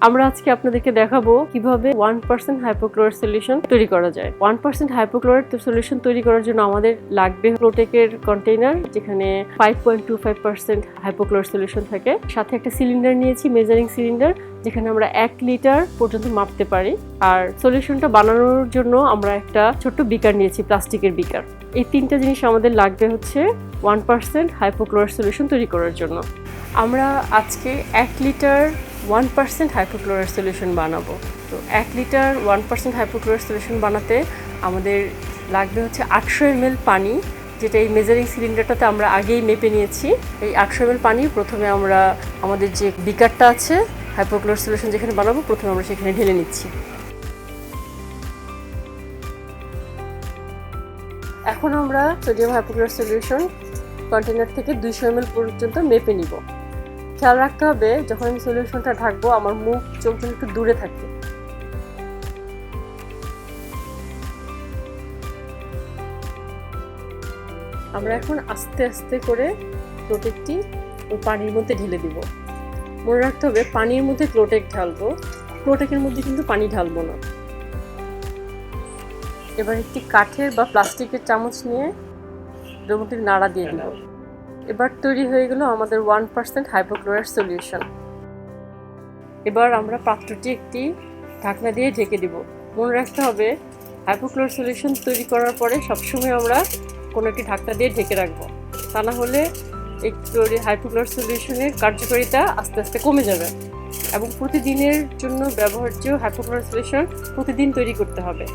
আমরা আজকে আপনাদেরকে দেখাবো কিভাবে 1% হাইপোক্লোরাইড সলিউশন তৈরি করা যায়। 1% হাইপোক্লোরাইড সলিউশন তৈরি করার জন্য আমাদের লাগবে ফ্লোটেকের কন্টেইনার, যেখানে 5.25% হাইপোক্লোরাইড সলিউশন থাকে। সাথে একটা সিলিন্ডার নিয়েছি, মেজারিং সিলিন্ডার, যেখানে আমরা 1 লিটার পর্যন্ত মাপতে পারি। আর সলিউশনটা বানানোর জন্য আমরা একটা ছোট্ট বিকার নিয়েছি, প্লাস্টিকের বিকার। এই তিনটা জিনিস আমাদের লাগবে হচ্ছে 1% হাইপোক্লোরাইড সলিউশন তৈরি করার জন্য। আমরা আজকে 1 লিটার 1% হাইপোক্লোরাইড সলিউশন বানাবো। তো 1 লিটার 1% হাইপোক্লোরাইড সলিউশন বানাতে আমাদের লাগবে হচ্ছে 800 ml পানি, যেটা এই মেজারিং সিলিন্ডারটাতে আমরা আগেই মেপে নিয়েছি। এই 800 ml পানি প্রথমে আমরা আমাদের যে বিকারটা আছে হাইপোক্লোরাইড সলিউশন যেখানে বানাবো, প্রথমে আমরা সেখানে ঢেলে নিচ্ছি। এখন আমরা সোডিয়াম হাইপোক্লোরাইড সলিউশন কন্টেনার থেকে 200 ml পর্যন্ত মেপে নিব। খেয়াল রাখতে হবে, যখন আমি সলিউশনটা ঢাকবো আমার মুখ চোখ যেন একটু দূরে থাকে। আমরা এখন আস্তে আস্তে করে ক্লোটেকটি ওই পানির মধ্যে ঢেলে দিব। মনে রাখতে হবে, পানির মধ্যে ক্লোটেক ঢালবো, ক্লোটেকের মধ্যে কিন্তু পানি ঢালবো না। এবার একটি কাঠের বা প্লাস্টিকের চামচ নিয়ে ডোমোটির নাড়া দিয়ে দিব। এবার তৈরি হয়ে গেল আমাদের 1% হাইপোক্লোরাইড সলিউশন। এবার আমরা পাত্রটি একটি ঢাকনা দিয়ে ঢেকে দিব। মনে রাখতে হবে, হাইপোক্লোরাইড সলিউশন তৈরি করার পরে সবসময় আমরা কোনো একটি ঢাকনা দিয়ে ঢেকে রাখবো, তা না হলে এই হাইপোক্লোরাইড সলিউশনের কার্যকারিতা আস্তে আস্তে কমে যাবে। এবং প্রতিদিনের জন্য ব্যবহার্য হাইপোক্লোরাইড সলিউশন প্রতিদিন তৈরি করতে হবে।